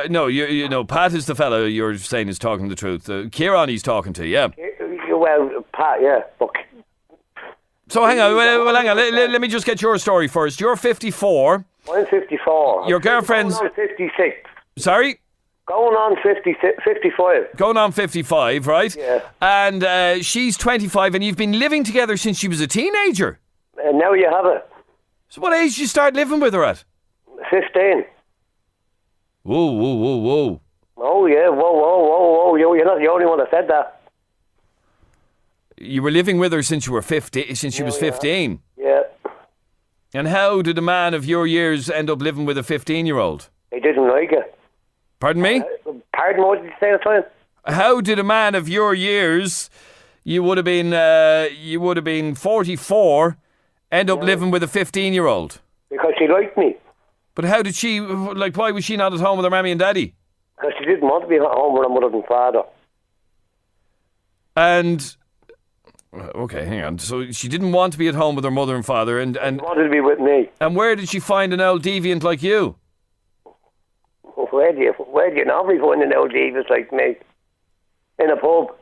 S2: No, you know, Pat is the fellow you're saying is talking the truth. Kieran he's talking to, yeah.
S13: Well, Pat, yeah. Look.
S2: So hang on, hang on. Let me just get your story first. You're 54.
S13: I'm 54.
S2: Your girlfriend's...
S13: Going on 56.
S2: Sorry?
S13: Going on 55.
S2: Going on 55, right?
S13: Yeah.
S2: And she's 25 and you've been living together since she was a teenager.
S13: And now you have it.
S2: So what age did you start living with her at?
S13: 15.
S2: Whoa.
S13: Oh, yeah, whoa. You're not the only one that said that.
S2: you were living with her since you were 50, since she was 15.
S13: Yeah.
S2: And how did a man of your years end up living with a 15-year-old?
S13: He didn't like it.
S2: Pardon me?
S13: Pardon, what did you say at the time?
S2: How did a man of your years, you would have been 44, end up living with a 15-year-old?
S13: Because she liked me.
S2: But how did she, like, why was she not at home with her mammy and daddy?
S13: Because she didn't want to be at home with her mother and father.
S2: And, okay, hang on. So she didn't want to be at home with her mother and father, and
S13: She wanted to be with me.
S2: And where did she find an old deviant like you?
S13: Where do you normally find an old deviant like me? In a pub.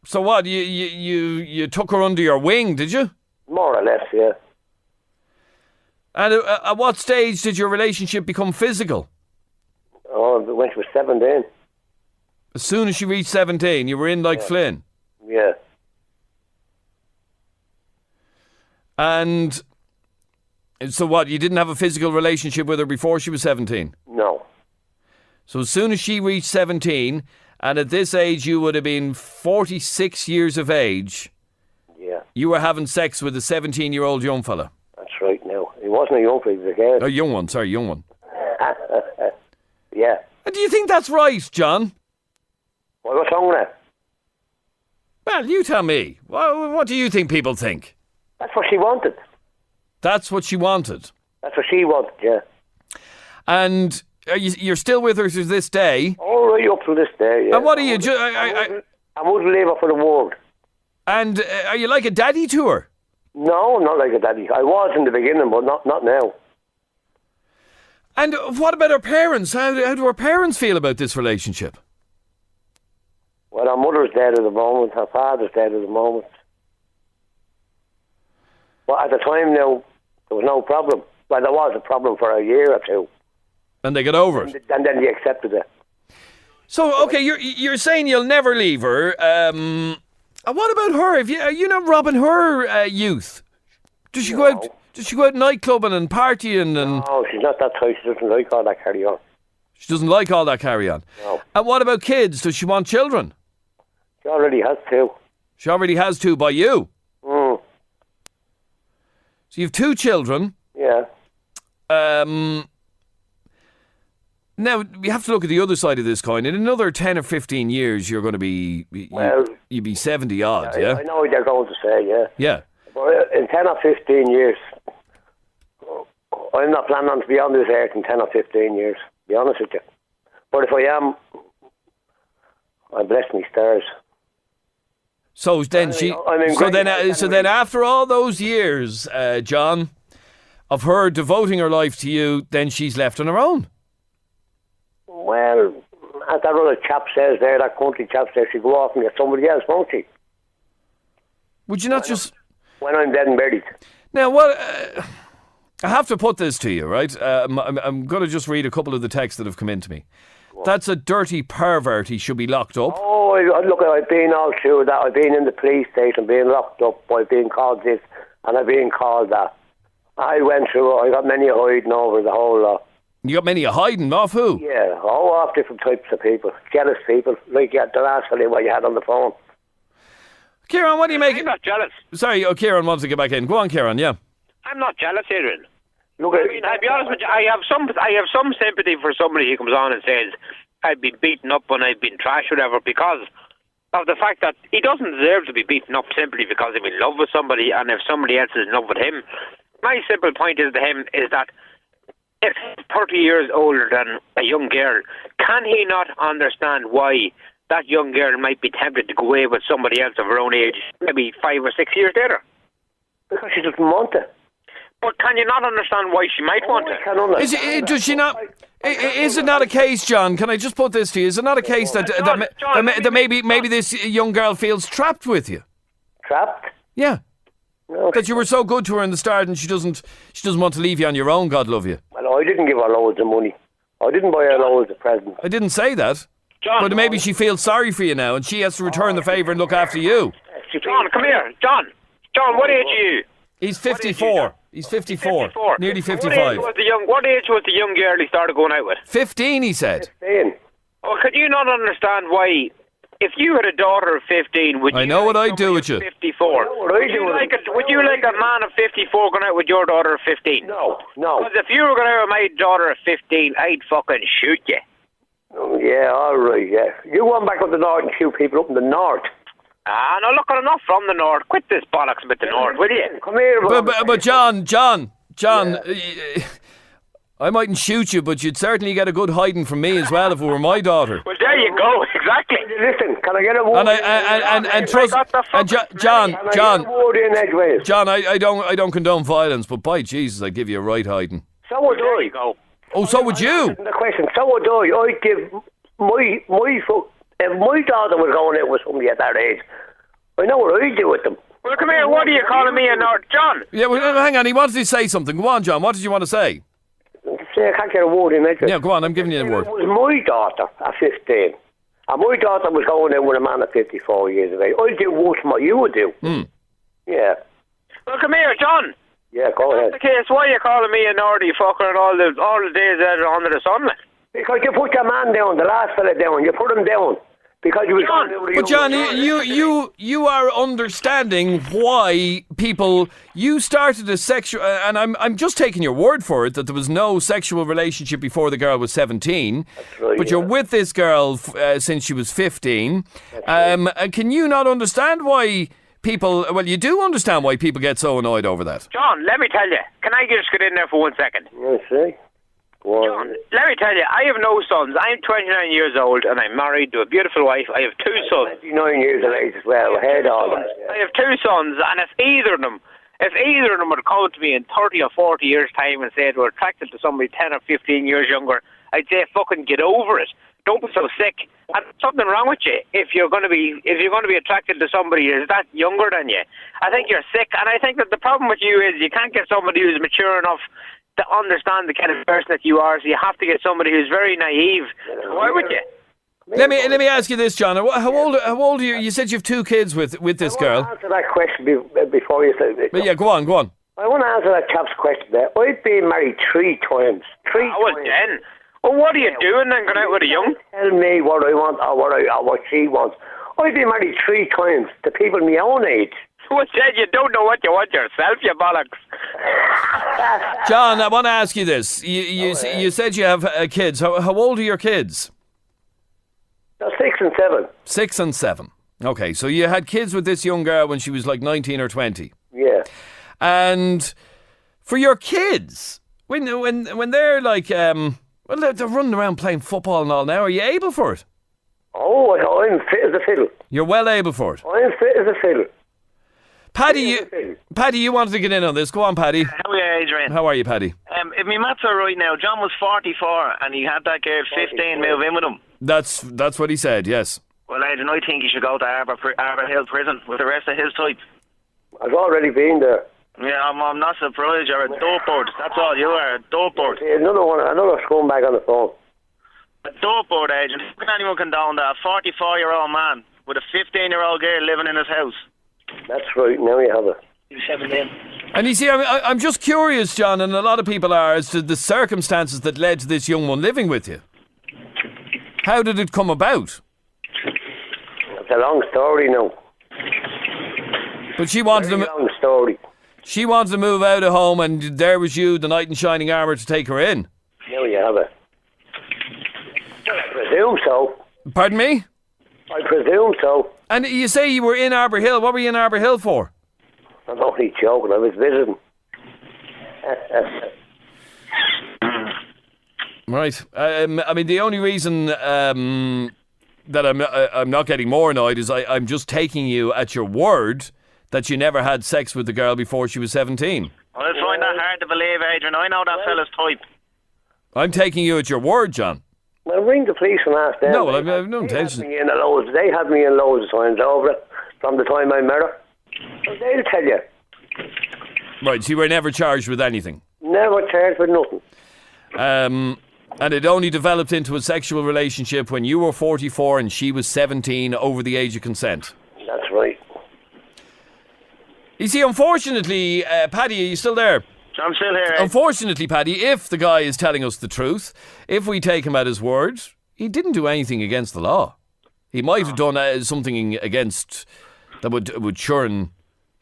S2: So what, you took her under your wing, did you?
S13: More or less, yeah.
S2: And at what stage did your relationship become physical?
S13: Oh, when she was 17.
S2: As soon as she reached 17, you were in like Flynn?
S13: Yeah.
S2: And so what, you didn't have a physical relationship with her before she was 17?
S13: No.
S2: So as soon as she reached 17, and at this age you would have been 46 years of age, you were having sex with a 17-year-old young fella?
S13: That's right now. He wasn't a young fella, he was a girl.
S2: A young one, sorry, young one.
S13: Yeah.
S2: And do you think that's right, John?
S13: Well, what's wrong with that?
S2: Well, you tell me. What do you think people think?
S13: That's what she wanted.
S2: That's what she wanted?
S13: That's what she wanted, yeah.
S2: And you're still with her to this day?
S13: All right up to this day, yeah.
S2: And what are you...
S13: I wouldn't leave her for the world.
S2: And are you like a daddy to her?
S13: No, not like a daddy. I was in the beginning, but not now.
S2: And what about her parents? How do her parents feel about this relationship?
S13: Well, her mother's dead at the moment. Her father's dead at the moment. But at the time now, there was no problem. Well, there was a problem for a year or two.
S2: And they got over it?
S13: And then they accepted it.
S2: So, okay, you're saying you'll never leave her. What about her? Are you not robbing her youth? Does she go out nightclubbing and partying and...
S13: No, she's not that type. She doesn't like all that carry on.
S2: She doesn't like all that carry on?
S13: No.
S2: And what about kids? Does she want children?
S13: She already has two.
S2: She already has two by you?
S13: Mm.
S2: So you have two children?
S13: Yeah.
S2: Now, we have to look at the other side of this coin. In another 10 or 15 years, you're going to be... you'd be 70 odd, yeah?
S13: I know what they're going to say, yeah.
S2: Yeah.
S13: But in 10 or 15 years, I'm not planning on to be on this earth in 10 or 15 years, to be honest with you. But if I am, I bless me stars.
S2: So then then after all those years, John, of her devoting her life to you, then she's left on her own.
S13: Well, as that other chap says there, that country chap says, she'll go off and get somebody else, won't she?
S2: Would you not just...
S13: When I'm dead and buried.
S2: Now, what... I have to put this to you, right? I'm going to just read a couple of the texts that have come in to me. That's a dirty pervert. He should be locked up.
S13: Oh, look, I've been all through that. I've been in the police station, being locked up. I've been called this, and I've been called that. I went through it. I got many hiding over the whole lot.
S2: You got many hiding? Off who?
S13: Yeah, off different types of people. Jealous people, like the last fella what you had on the phone.
S2: Kieran, what do you make?
S12: I'm not jealous.
S2: Sorry, Kieran wants to get back in. Go on, Kieran, yeah.
S12: I'm not jealous, Adrian.
S13: Look,
S12: I mean, I'll be honest with you, I have some sympathy for somebody who comes on and says, I've been beaten up and I've been trashed, whatever, because of the fact that he doesn't deserve to be beaten up simply because he's in love with somebody, and if somebody else is in love with him. My simple point is to him is that if he's 30 years older than a young girl, can he not understand why that young girl might be tempted to go away with somebody else of her own age, maybe 5 or 6 years later?
S13: Because she doesn't want it.
S12: But can you not understand why she might want it?
S2: Does she not? Is it not a case, John? Can I just put this to you? Is it not a case that maybe this young girl feels trapped with you?
S13: Trapped?
S2: Yeah.
S13: No,
S2: that you were so good to her in the start, and she doesn't want to leave you on your own. God love you.
S13: Well, I didn't give her loads of money. I didn't buy her loads of presents.
S2: I didn't say that.
S12: John,
S2: but maybe she feels sorry for you now, and she has to return the favour and look after you.
S12: John, come here. John, what age are you?
S2: He's 54. He's 54. Nearly 55.
S12: What age was the young girl he started going out with?
S2: 15, he said.
S13: 15.
S12: Oh, could you not understand why if you had a daughter of 15, would you?
S2: I know what I'd do with you.
S12: 54. Would you like a man of 54 going out with your daughter of 15?
S13: No.
S12: Because if you were going out with my daughter of 15, I'd fucking shoot you.
S13: Oh, yeah, all right, yeah. You go back up the north and shoot people up in the north.
S12: No, look, I'm not from the north. Quit this bollocks with the north, will you?
S13: Come here,
S2: but John, I mightn't shoot you, but you'd certainly get a good hiding from me as well if it were my daughter.
S12: Well, there you go, exactly.
S13: Listen, can I get a word?
S2: And trust, John, I don't condone violence, but by Jesus, I'd give you a right hiding.
S13: So would I.
S12: There you go.
S2: Oh, so would you?
S13: The question, so would I. I'd give if my daughter was going out with somebody at that age, I know what I'd do with them.
S12: Well, come here, what are you calling me a nerd? John?
S2: Yeah, well, hang on, he wanted to say something. Go on, John, what did you want to say?
S13: I can't get a word in it.
S2: Yeah, go on, I'm giving you the word.
S13: It was my daughter at 15. And my daughter was going out with a man at 54 years of age. I'd do what you would do. Yeah.
S12: Well, come here, John.
S13: Yeah, go ahead.
S12: That's the case, why are you calling me a nerdy fucker and all the days that are under the sun?
S13: Because you put your man down, the last fella down. You put him down. Because you was
S12: John.
S2: But John, you are understanding why people. You started a sexual, and I'm just taking your word for it that there was no sexual relationship before the girl was 17.
S13: That's right,
S2: but you're with this girl since she was 15. Can you not understand why people? Well, you do understand why people get so annoyed over that.
S12: John, let me tell you. Can I just get in there for 1 second?
S13: Yes, see.
S12: John, let me tell you, I have no sons. I'm 29 years old and I'm married to a beautiful wife. I have 2 sons.
S13: 29 years of age as well. Head all that. Yeah.
S12: I have 2 sons, and if either of them would come to me in 30 or 40 years' time and say they were attracted to somebody 10 or 15 years younger, I'd say fucking get over it. Don't be so sick. And there's something wrong with you if you're going to be attracted to somebody who's that younger than you. I think you're sick, and I think that the problem with you is you can't get somebody who's mature enough to understand the kind of person that you are, so you have to get somebody who's very naive. Why would you?
S2: Let me ask you this, John. How old are you? You said you have 2 kids with this girl.
S13: I want to answer that question before you say it.
S2: But yeah, go on.
S13: I want to answer that chap's question there. I've been married 3 times. 3 times.
S12: Well, then. Well, what are you doing then, going out with a young?
S13: Tell me what I want or what she wants. I've been married 3 times to people my own age.
S12: Who said you don't know what you want yourself, you bollocks?
S2: John, I want to ask you this. You said you have kids. How old are your kids?
S13: 6 and 7.
S2: 6 and 7. Okay, so you had kids with this young girl when she was like 19 or 20.
S13: Yeah.
S2: And for your kids, when they're like, they're running around playing football and all now, are you able for it?
S13: Oh, I'm fit as a fiddle.
S2: You're well able for it?
S13: I'm fit as a fiddle.
S2: Paddy, you wanted to get in on this. Go on, Paddy.
S14: How are you, Adrian?
S2: How are you, Paddy?
S14: If my maths are right now, John was 44 and he had that girl 15 move in with him.
S2: That's what he said, yes.
S14: Well, Adrian, I think he should go to Arbor Hill Prison with the rest of his type.
S13: I've already been there.
S14: Yeah, I'm not surprised. You're a dope board. That's all you are, a dope board.
S13: Another scumbag on the phone.
S14: A dope board, Adrian. How can anyone condone that? A 44-year-old man with a 15-year-old girl living in his house.
S13: That's right, now you have it.
S14: He's 17.
S2: And you see, I'm just curious, John, and a lot of people are, as to the circumstances that led to this young one living with you. How did it come about?
S13: It's a long story now.
S2: But she wanted
S13: long story.
S2: She wanted to move out of home, and there was you, the knight in shining armour, to take her in.
S13: Now you have it. I presume so.
S2: Pardon me?
S13: I presume so.
S2: And you say you were in Arbor Hill. What were you in Arbor Hill for?
S13: I'm only joking. I was visiting.
S2: Right. I mean, the only reason that I'm not getting more annoyed is I'm just taking you at your word that you never had sex with the girl before she was 17.
S14: I find that hard to believe, Adrian. I know that fella's type.
S2: I'm taking you at your word, John.
S13: Well, ring the police and ask them.
S2: No, well, I've no intention.
S13: They had me in loads of times over it from the time I met her. So they'll tell you.
S2: Right, so you were never charged with anything?
S13: Never charged with nothing.
S2: And it only developed into a sexual relationship when you were 44 and she was 17, over the age of consent?
S13: That's right.
S2: You see, unfortunately, Paddy, are you still there?
S14: I'm still here.
S2: Unfortunately, Paddy, if the guy is telling us the truth, if we take him at his word, he didn't do anything against the law. He might have done something against that would churn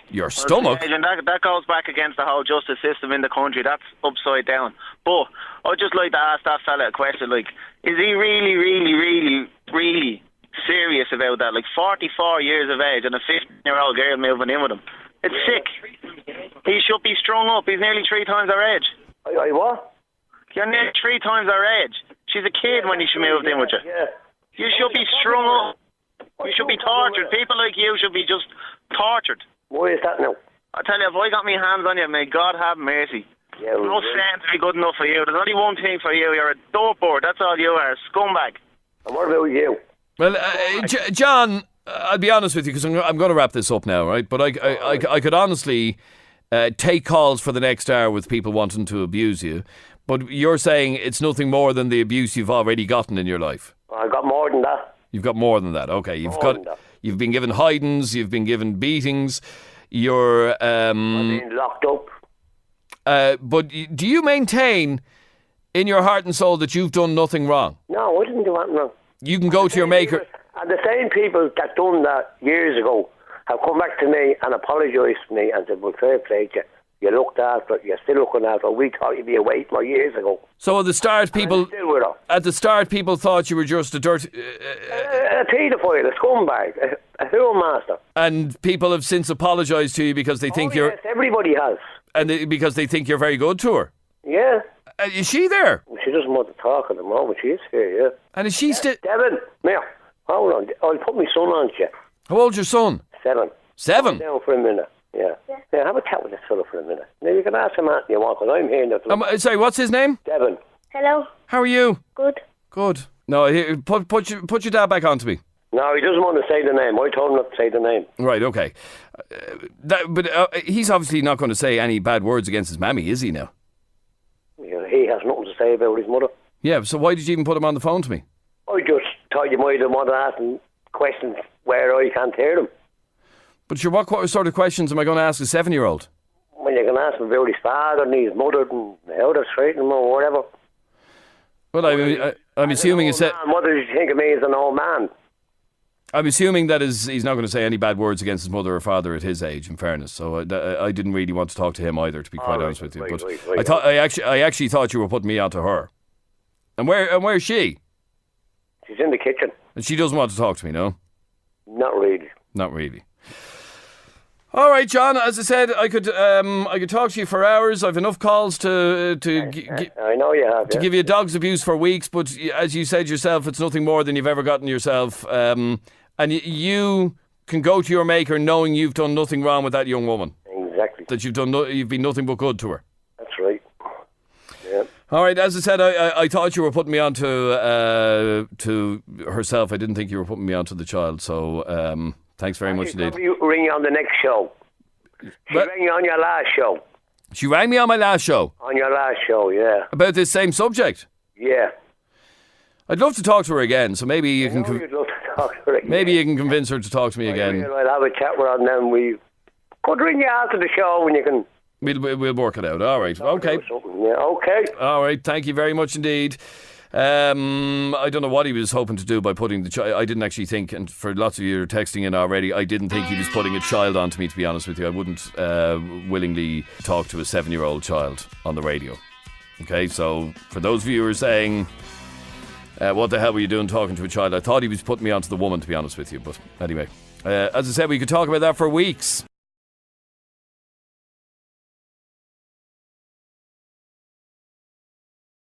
S2: your stomach.
S14: And that goes back against the whole justice system in the country. That's upside down. But I'd just like to ask that fella a question, like, is he really, really, really, really serious about that? Like, 44 years of age and a 15-year-old girl moving in with him. It's sick. He should be strung up. He's nearly 3 times our age.
S13: I what?
S14: You're nearly 3 times our age. She's a kid when she moved in with you.
S13: Yeah.
S14: You should be strung up. You should be tortured. People like you should be just tortured.
S13: Why is that now?
S14: I tell you, if I got my hands on you, may God have mercy.
S13: Yeah,
S14: no sentence to be good enough for you. There's only one thing for you. You're a dope-board. That's all you are, a scumbag.
S13: And what about you?
S2: Well, John, I'll be honest with you, because I'm going to wrap this up now, right? But I could honestly take calls for the next hour with people wanting to abuse you. But you're saying it's nothing more than the abuse you've already gotten in your life.
S13: I got more than that.
S2: You've got more than that. Okay, you've been given hidings, you've been given beatings. You're
S13: being locked up.
S2: But do you maintain in your heart and soul that you've done nothing wrong?
S13: No, I didn't do anything wrong.
S2: You can go to your maker.
S13: And the same people that done that years ago have come back to me and apologised to me and said, well, fair play to you. You looked after it, you're still looking after it. We thought you'd be away for years ago.
S2: So at the start, people thought you were just a dirty...
S13: a paedophile, a scumbag, a master.
S2: And people have since apologised to you because they think you're...
S13: Yes, everybody has.
S2: And because they think you're very good to her.
S13: Yeah.
S2: Is she there?
S13: She doesn't want to talk at the moment. She is here, yeah.
S2: And is she still...
S13: Devin, now, hold on. I'll put my son on to you.
S2: How old's your son?
S13: 7.
S2: 7?
S13: Sit down for a minute. Yeah. Have a chat with this fella for a minute. Now, you can ask him anything you want, because I'm here now.
S2: Sorry, what's his name?
S13: Devin.
S8: Hello.
S2: How are you?
S8: Good.
S2: Good. No, here, put your dad back onto me.
S13: No, he doesn't want to say the name. I told him not to say the name.
S2: Right, okay. But he's obviously not going to say any bad words against his mammy, is he now?
S13: Yeah, he has nothing to say about his mother.
S2: Yeah, so why did you even put him on the phone to me?
S13: I just thought you might have wanted to ask him questions where I can't hear them.
S2: But sure, what sort of questions am I going to ask a 7-year-old?
S13: Well, you can ask him about his father and his mother and how they're treating him or whatever.
S2: Well, I'm assuming it's...
S13: What does he think of me as an old man?
S2: I'm assuming that he's not going to say any bad words against his mother or father at his age, in fairness. So I didn't really want to talk to him either, to be quite honest with you. But I actually thought you were putting me onto her. And where's she?
S13: She's in the kitchen.
S2: And she doesn't want to talk to me, no?
S13: Not really.
S2: Not really. All right, John. As I said, I could talk to you for hours. I've enough calls to
S13: I know you have.
S2: To give you dog's abuse for weeks. But as you said yourself, it's nothing more than you've ever gotten yourself. And you can go to your maker knowing you've done nothing wrong with that young woman.
S13: Exactly.
S2: That you've been nothing but good to her.
S13: That's right. Yeah.
S2: All right. As I said, I thought you were putting me on to herself. I didn't think you were putting me on to the child. So. Thanks very much indeed.
S13: She'll ring you on the next show. She rang you on your last show.
S2: She rang me on my last show?
S13: On your last show, yeah.
S2: About this same subject?
S13: Yeah.
S2: I'd love to talk to her again, so maybe you can...
S13: You'd love to talk to her again.
S2: Maybe you can convince her to talk to me again.
S13: I'll have a chat with her and then we could ring you after the show when you can...
S2: We'll work it out. All right. Okay.
S13: Yeah, okay.
S2: All right. Thank you very much indeed. I don't know what he was hoping to do by putting the child. I didn't actually think, and for lots of you who are texting in already, I didn't think he was putting a child onto me, to be honest with you. I wouldn't willingly talk to a 7-year-old child on the radio. Okay, so for those of you who are saying, what the hell were you doing talking to a child? I thought he was putting me onto the woman, to be honest with you. But anyway, as I said, we could talk about that for weeks.